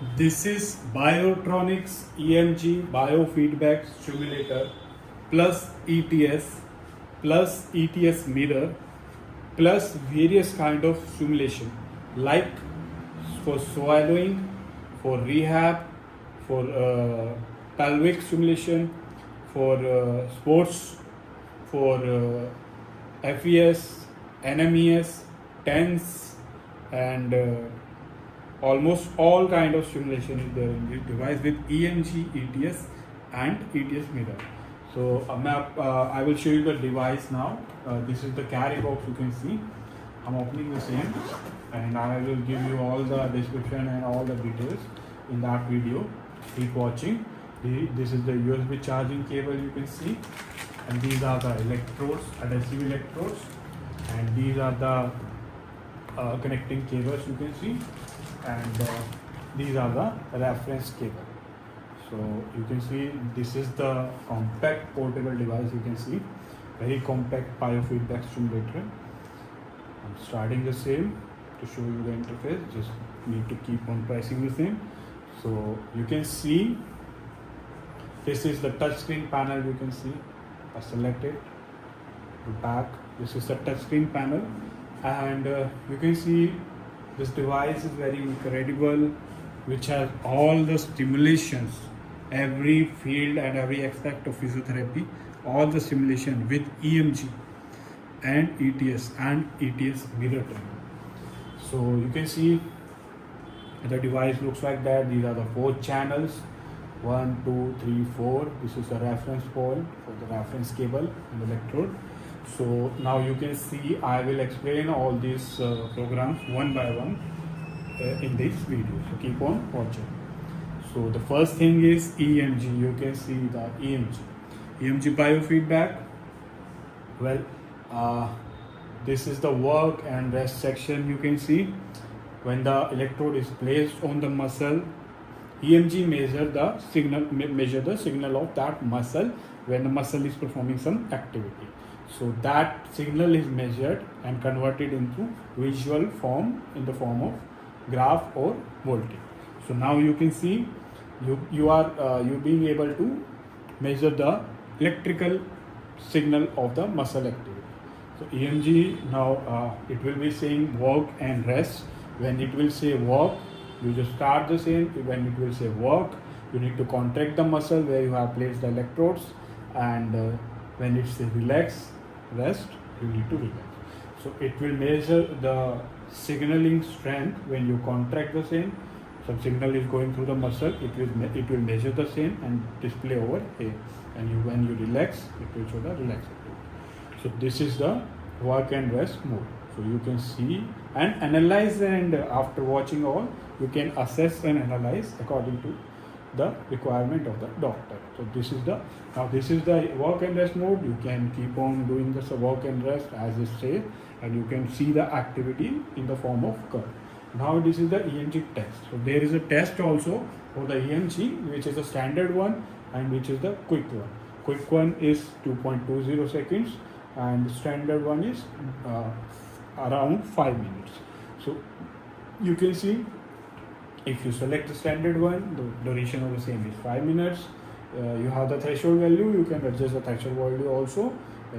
This is Biotronix EMG biofeedback stimulator plus ETS mirror plus various kind of stimulation like for swallowing, for rehab, for pelvic stimulation, for sports, for FES, NMES, TENS, and almost all kind of stimulation is there in this device with EMG, ETS, and ETS mirror. So I will show you the device now. This is the carry box. You can see I'm opening the same, and I will give you all the description and all the details in that video. Keep watching. This is the USB charging cable, you can see, and these are the electrodes, adhesive electrodes, and these are the connecting cables, you can see, and these are the reference cable. So you can see this is the compact portable device. You can see very compact biofeedback stimulator. I'm starting the same to show you the interface. Just need to keep on pressing the same. So you can see this is the touchscreen panel. You can see I selected to back. This is the touchscreen panel, and you can see this device is very incredible, which has all the stimulations, every field and every aspect of physiotherapy, all the stimulation with EMG and ETS mirror training. So you can see the device looks like that. These are the 4 channels, 1, 2, 3, 4. This is the reference point for the reference cable and electrode. So now you can see I will explain all these programs one by one in this video. So keep on watching. So the first thing is EMG. You can see the EMG biofeedback. Well, this is the work and rest section. You can see when the electrode is placed on the muscle, EMG measure the signal of that muscle when the muscle is performing some activity. So that signal is measured and converted into visual form in the form of graph or voltage. So now you can see you being able to measure the electrical signal of the muscle activity. So EMG now it will be saying work and rest. When it will say work, you just start the same. When it will say work, you need to contract the muscle where you have placed the electrodes, and when it says relax, rest, you need to relax. So it will measure the signaling strength when you contract the same. Some signal is going through the muscle, it will measure the same and display over here. And when you relax, it will show the relax activity. So this is the work and rest mode. So you can see and analyze, and after watching all, you can assess and analyze according to the requirement of the doctor. So this is the work and rest mode. You can keep on doing this work and rest as it says, and you can see the activity in the form of curve. Now this is the EMG test. So there is a test also for the EMG, which is a standard one and which is the quick one. Quick one is 2.20 seconds and the standard one is around 5 minutes. So you can see if you select the standard one, the duration of the same is 5 minutes. You have the threshold value, you can adjust the threshold value also.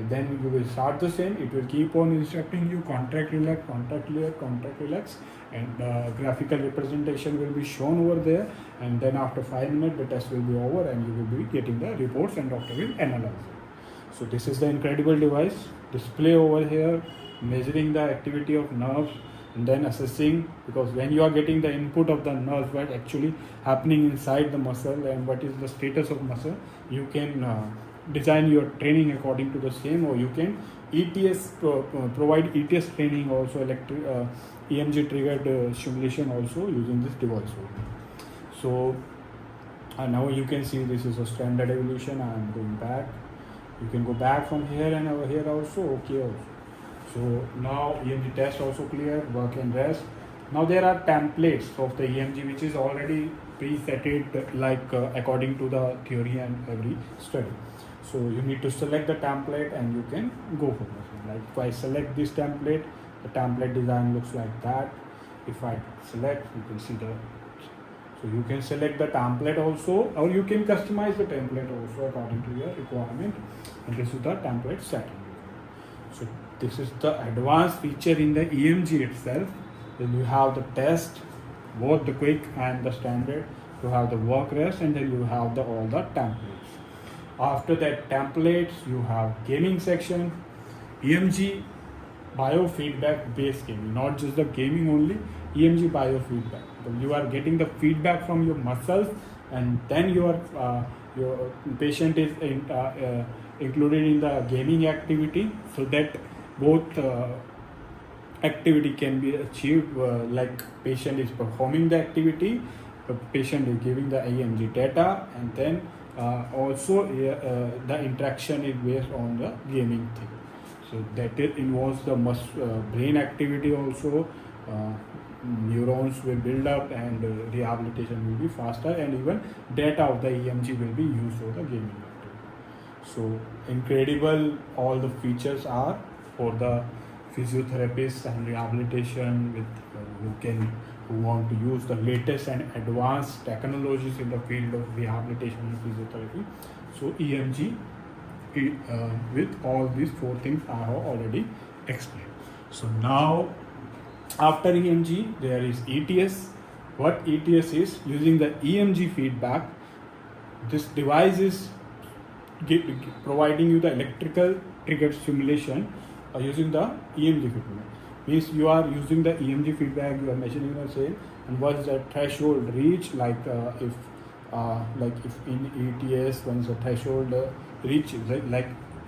Then you will start the same. It will keep on instructing you contract, relax, contract, relax, contract, relax, and graphical representation will be shown over there. And then after 5 minutes, the test will be over, and you will be getting the reports, and doctor will analyze it. So this is the incredible device. Display over here, measuring the activity of nerves, and then assessing, because when you are getting the input of the nerves, what actually happening inside the muscle and what is the status of muscle, you can design your training according to the same, or you can provide ETS training also, EMG triggered stimulation also using this device only. So now you can see this is a standard evolution. I am going back. You can go back from here and over here also, okay also. So now EMG test also clear, work and rest. Now there are templates of the EMG which is already presetted according to the theory and every study. So you need to select the template and you can go for this. Like if I select this template, the template design looks like that. If I select, you can see the So you can select the template also, or you can customize the template also according to your requirement. And this is the template setting. So this is the advanced feature in the EMG itself. Then you have the test, both the quick and the standard. You have the work rest, and then you have all the templates. After that templates, you have gaming section, EMG biofeedback based gaming, not just the gaming only, EMG biofeedback. So you are getting the feedback from your muscles, and then your patient is included in the gaming activity, so that both activity can be achieved, like patient is performing the activity, the patient is giving the EMG data, and then also the interaction is based on the gaming thing. So that it involves the brain activity also. Neurons will build up, and rehabilitation will be faster, and even data of the EMG will be used for the gaming activity. So incredible all the features are for the physiotherapists and rehabilitation with who want to use the latest and advanced technologies in the field of rehabilitation and physiotherapy. So EMG with all these 4 things I have already explained. So now after EMG there is ETS. What ETS is? Using the EMG feedback, this device is providing you the electrical triggered stimulation using the EMG feedback. Means you are using the EMG feedback, you are measuring the same, and once the threshold reach, like if in ETS, once the threshold reaches, like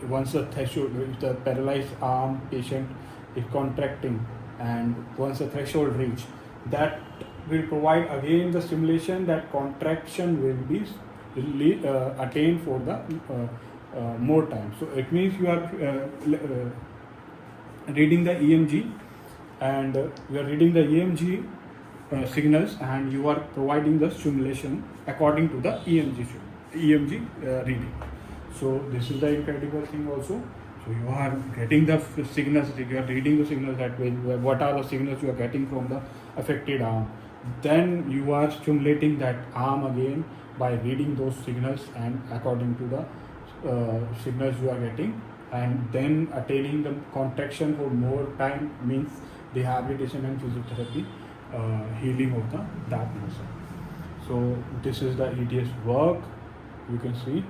once the threshold, if the paralyzed arm patient is contracting, and once the threshold reach, that will provide again the stimulation. That contraction will be attained for the more time. So it means you are reading the EMG, and you are reading the EMG signals, and you are providing the stimulation according to the EMG reading. So this is the incredible thing also. So you are getting the signals, you are reading the signals, that way what are the signals you are getting from the affected arm. Then you are stimulating that arm again by reading those signals, and according to the signals you are getting, and then attaining the contraction for more time, means rehabilitation and physiotherapy, healing of that muscle. So this is the ETS work. You can see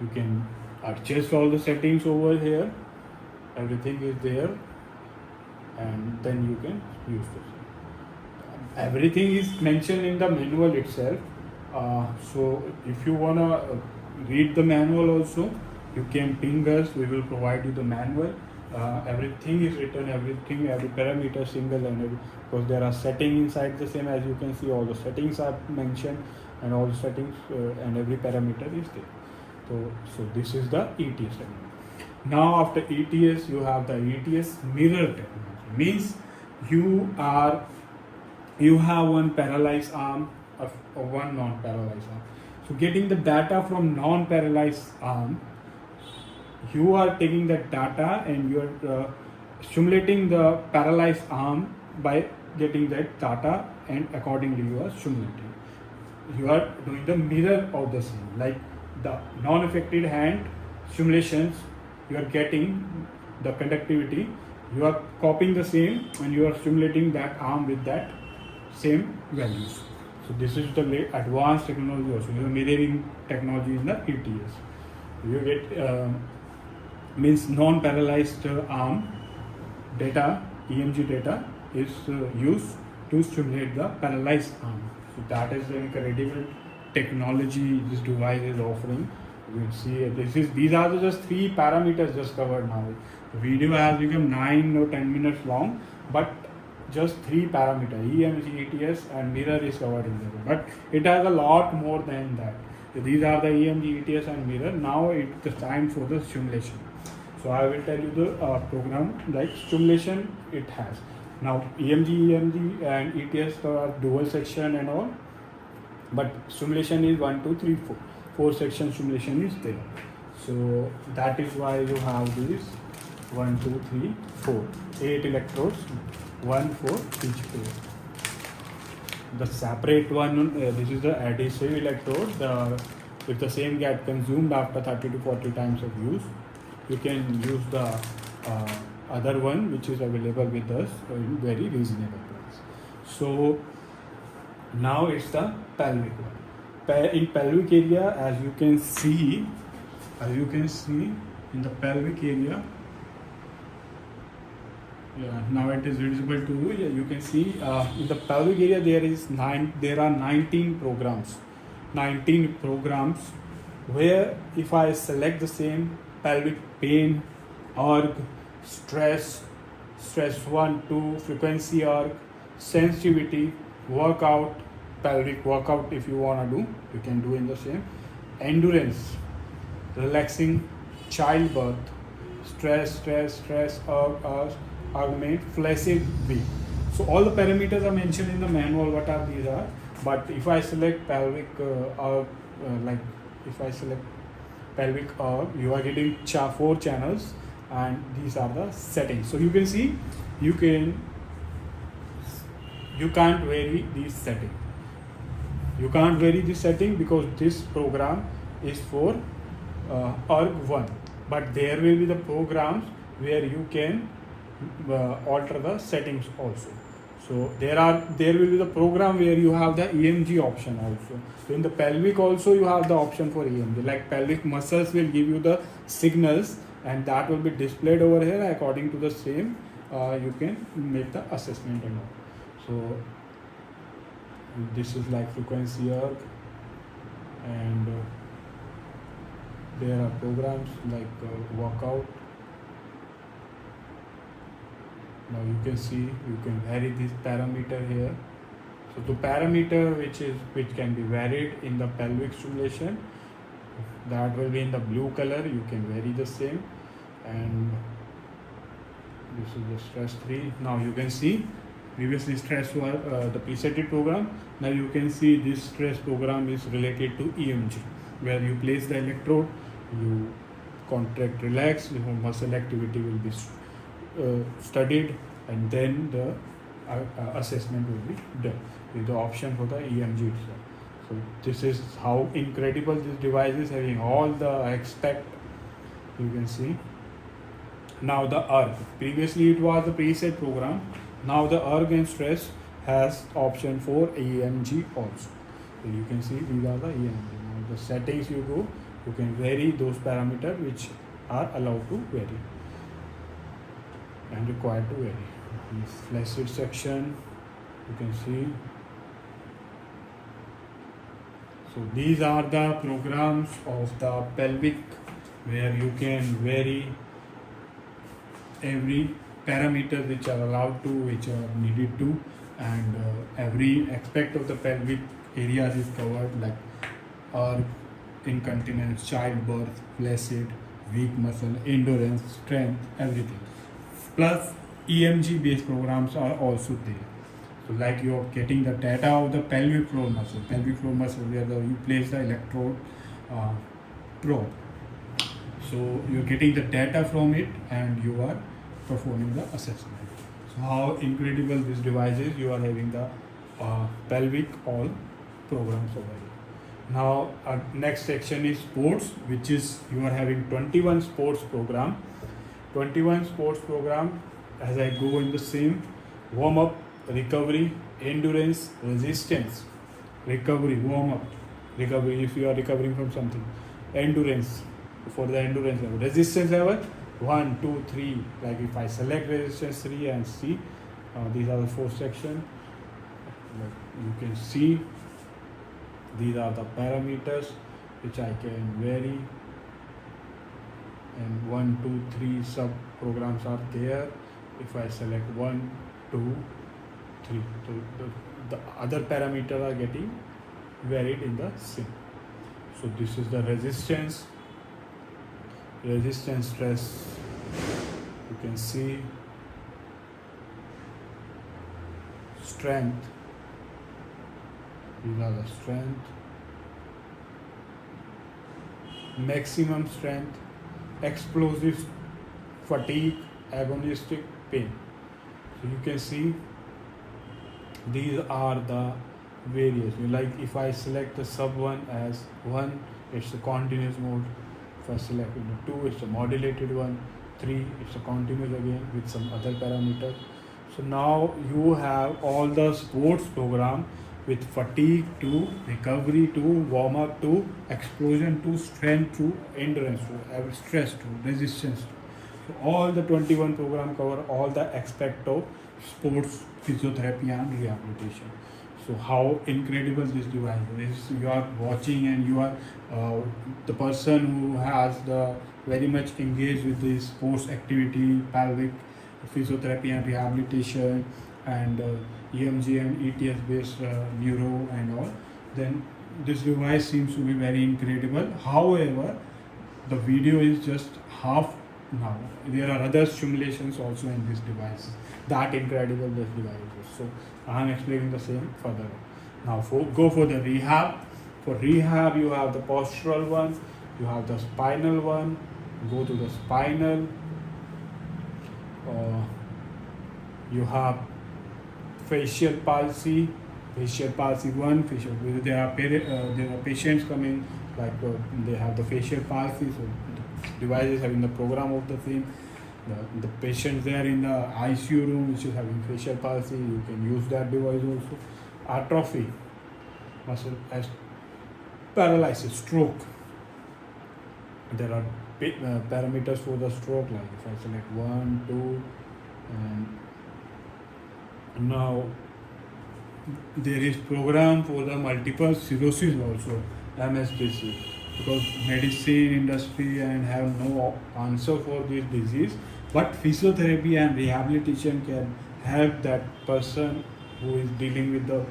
you can adjust all the settings over here. Everything is there, and then you can use this. Everything is mentioned in the manual itself. So if you wanna read the manual also, you can ping us. We will provide you the manual. Everything is written, every parameter single, and because there are settings inside the same. As you can see, all the settings are mentioned, and all the settings and every parameter is there. So this is the ETS technology. Now after ETS, you have the ETS mirror technology. Means you have one paralyzed arm or one non-paralyzed arm. So getting the data from non-paralyzed arm, you are taking that data and you are stimulating the paralyzed arm by getting that data, and accordingly you are stimulating. You are doing the mirror of the same, like the non-affected hand stimulations, you are getting the conductivity, you are copying the same, and you are stimulating that arm with that same values. So this is the advanced technology also, the mirroring technology in the ETS. You get means non-paralyzed arm data, EMG data is used to stimulate the paralyzed arm. So that is the incredible technology this device is offering. You will see these are just 3 parameters just covered now. The video has become 9 or 10 minutes long, but just 3 parameters, EMG, ETS and mirror is covered in there. But it has a lot more than that. So these are the EMG, ETS and mirror. Now it's the time for the stimulation. So I will tell you the program, like stimulation it has. Now EMG and ETS are dual section and all, but stimulation is 1, 2, 3, 4. 4 section stimulation is there. So that is why you have these 1, 2, 3, 4, 8 electrodes one for each pair. The separate one, this is the adhesive electrode. If the same get consumed after 30 to 40 times of use, you can use the other one which is available with us in very reasonable price. So now it's the pelvic one. In pelvic area, as you can see in the pelvic area, now it is visible to you. You can see in the pelvic area there are 19 programs. 19 programs where if I select the same pelvic pain, org, stress 1, 2, frequency org, sensitivity, workout, pelvic workout if you want to do, you can do in the same, endurance, relaxing, childbirth, stress, augment, flaccid weak. So all the parameters are mentioned in the manual what are these are. But if I select pelvic if I select pelvic you are getting 4 channels, and these are the settings. So you can see you can't vary this setting. You can't vary this setting because this program is for org1, but there will be the programs where you can alter the settings also. So there will be the program where you have the EMG option also. So in the pelvic also you have the option for EMG. Like pelvic muscles will give you the signals, and that will be displayed over here according to the same. You can make the assessment and all. So this is like frequency erg, and there are programs like workout. Now you can see you can vary this parameter here. So the parameter which can be varied in the pelvic stimulation, that will be in the blue color. You can vary the same, and this is the stress 3. Now you can see previously stress was the presetted program. Now you can see this stress program is related to EMG, where you place the electrode, you contract, relax, your muscle activity will be studied, and then the assessment will be done with the option for the EMG itself. So this is how incredible this device is, having all the aspect. You can see now the erg. Previously it was the preset program. Now the erg and stress has option for EMG also. So you can see these are the EMG. Now the settings you go, you can vary those parameters which are allowed to vary and required to vary. This flaccid section, you can see. So these are the programs of the pelvic where you can vary every parameter which are allowed to, which are needed to, and every aspect of the pelvic areas is covered, like incontinence, childbirth, flaccid, weak muscle, endurance, strength, everything. Plus EMG based programs are also there. So like you are getting the data of the pelvic floor muscle where you place the electrode probe. So you are getting the data from it and you are performing the assessment. So how incredible this device is. You are having the pelvic all programs over here. Now next section is sports, which is you are having 21 sports program. 21 sports program, as I go in the same: warm up, recovery, endurance, resistance, recovery, warm up, recovery if you are recovering from something, endurance for the endurance level, resistance level 1, 2, 3. Like if I select resistance 3 and see, these are the 4 sections. Like you can see these are the parameters which I can vary, and 1, 2, 3 sub programs are there. If I select 1, 2, 3, so the other parameters are getting varied in the same. So this is the resistance stress. You can see strength. These are the strength, maximum strength, explosive, fatigue, agonistic, pain. So you can see these are the various. Like if I select the sub 1 as 1, it's a continuous mode. If I select 2, it's a modulated one. 3, it's a continuous again with some other parameter. So now you have all the sports program with fatigue to recovery to warm up to explosion to strength to endurance to stress to resistance. So all the 21 program cover all the aspect of sports physiotherapy and rehabilitation. So how incredible this device is. You are watching and you are the person who has the very much engaged with this sports activity, pelvic physiotherapy and rehabilitation, and EMG and ETS based neuro and all. Then this device seems to be very incredible. However, the video is just half now. There are other simulations also in this device. That incredible this device is. So I am explaining the same further. Now go for the rehab. For rehab you have the postural one, you have the spinal one. Go to the spinal. You have facial palsy 1, facial. There are patients coming like they have the facial palsy. So the device is having the program of the same. The patients there in the ICU room which is having facial palsy, you can use that device also. Atrophy, muscle as paralysis, stroke. There are parameters for the stroke, like if I select 1, 2, and now there is program for the multiple sclerosis also, MSDC, because medicine industry and have no answer for this disease, but physiotherapy and rehabilitation can help that person who is dealing with the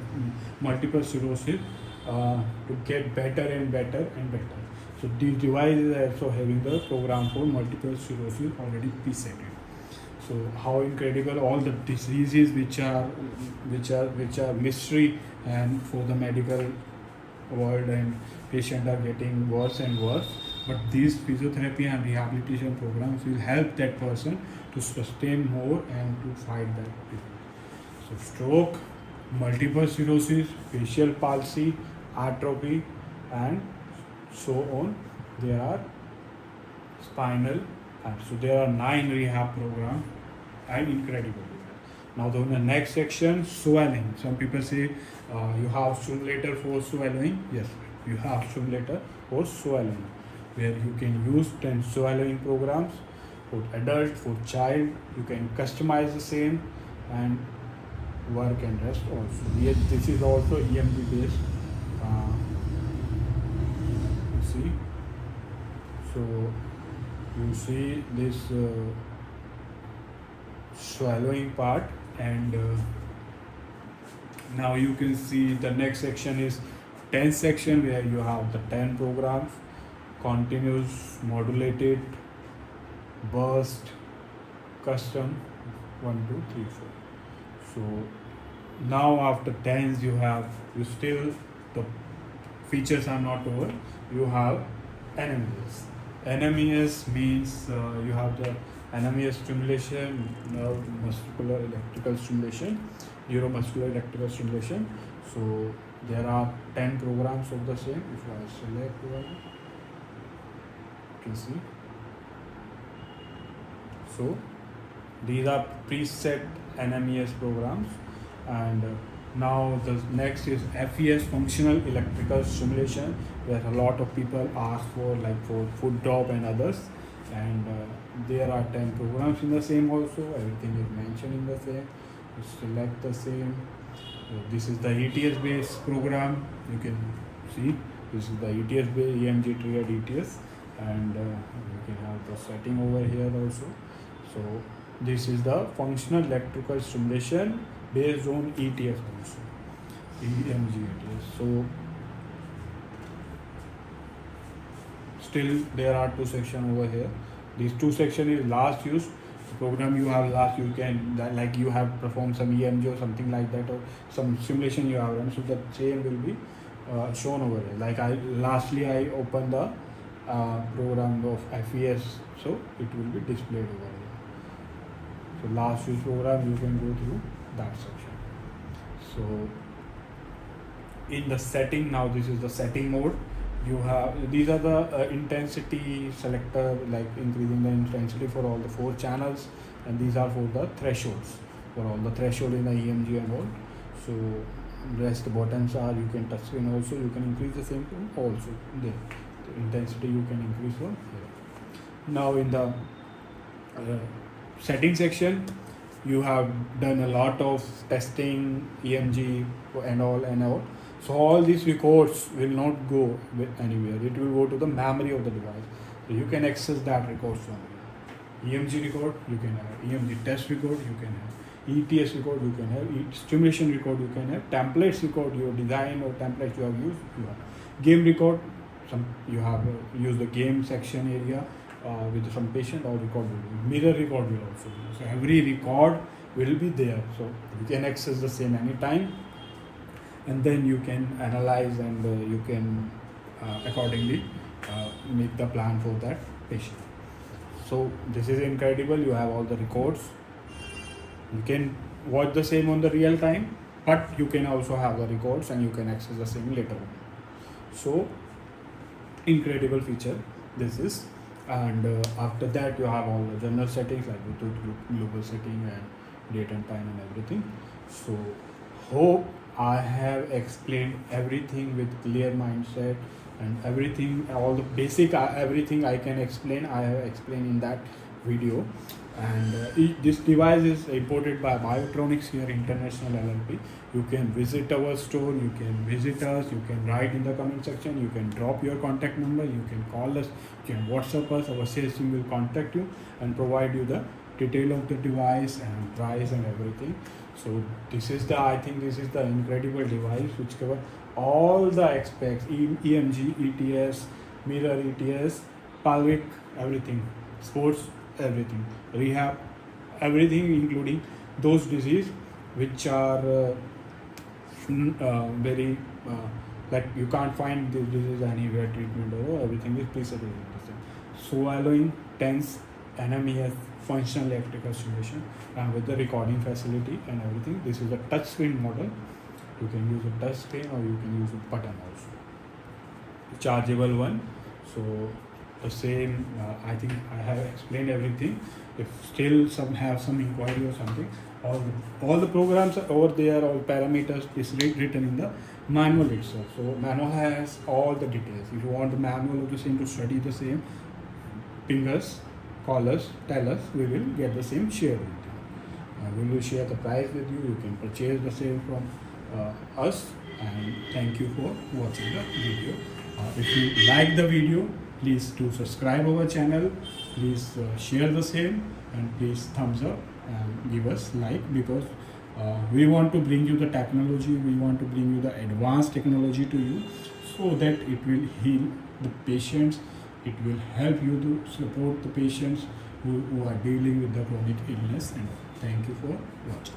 multiple sclerosis to get better and better and better. So these devices are also having the program for multiple sclerosis already preset. So how incredible all the diseases which are mystery and for the medical world, and patients are getting worse and worse. But these physiotherapy and rehabilitation programs will help that person to sustain more and to fight that disease. So stroke, multiple sclerosis, facial palsy, atrophy, and so on. There are spinal. So there are 9 rehab programs and incredible. Now the next section, swelling. Some people say you have simulator for swallowing. Yes, you have simulator for swallowing, where you can use 10 swallowing programs for adult, for child. You can customize the same and work and rest also. Yes, this is also EMG based. See, so you see this swallowing part, and now you can see the next section is 10 section, where you have the 10 programs: continuous, modulated, burst, custom, 1, 2, 3, 4. So now after 10s you still, the features are not over. You have NMES. NMES means you have the NMES stimulation, neuromuscular electrical stimulation, neuromuscular electrical stimulation. So there are 10 programs of the same. If I select one, you can see. So these are preset NMES programs, and now the next is FES, functional electrical stimulation, where a lot of people ask for, like for foot drop and others, and there are 10 programs in the same also. Everything is mentioned in the same. You select the same. So this is the ETS based program. You can see this is the ETS based EMG triggered ETS, and you can have the setting over here also. So this is the functional electrical stimulation based on ETS also, EMG ETS. So still there are 2 sections over here. These 2 sections is last use. The program you have last, you can, like you have performed some EMG or something like that, or some simulation you have run, so the same will be shown over here. Like I opened the program of FES, so it will be displayed over here. So last week's program you can go through that section. So in the setting, now this is the setting mode. You have, these are the intensity selector, like increasing the intensity for all the 4 channels, and these are for the thresholds, for all the threshold in the EMG and all. So rest buttons are, you can touch screen also, you can increase the same thing also there. The intensity you can increase from here. Now in the setting section, you have done a lot of testing, EMG and all. So all these records will not go anywhere. It will go to the memory of the device. So you can access that records from here. EMG record you can have, EMG test record you can have, ETS record you can have, stimulation record you can have, templates record your design or templates you have used you have, game record, some you have used the game section area with some patient, or record will be, mirror record will also be. So every record will be there. So you can access the same anytime, and then you can analyze and you can accordingly make the plan for that patient. So this is incredible. You have all the records. You can watch the same on the real time, but you can also have the records and you can access the same later on. So incredible feature this is. And after that you have all the general settings like global setting and date and time and everything. So hope I have explained everything with clear mindset, and everything, all the basic everything I can explain, I have explained in that video. And this device is imported by Biotronix here, International LLP. You can visit our store, you can visit us, you can write in the comment section, you can drop your contact number, you can call us, you can WhatsApp us. Our sales team will contact you and provide you the detail of the device and price and everything. So this is the, I think this is the incredible device which cover all the aspects, EMG, ETS, mirror ETS, pelvic, everything, sports, everything, rehab, everything, including those diseases which are very like you can't find this disease anywhere, treatment or everything is preserved. Swallowing, tense, NMES, functional electrical stimulation, with the recording facility and everything. This is a touch screen model. You can use a touch screen or you can use a button also. Chargeable one. So the same, I think I have explained everything. If still some have some inquiry or something, all the programs are over there, all parameters is written in the manual itself. So manual has all the details. If you want the manual of the same to study the same, ping us, call us, tell us, we will get the same share with you. We will share the price with you. You can purchase the same from us. And thank you for watching the video. If you like the video, please do subscribe our channel, please share the same, and please thumbs up and give us like, because we want to bring you the technology, we want to bring you the advanced technology to you, so that it will heal the patients, it will help you to support the patients who are dealing with the chronic illness. And thank you for watching.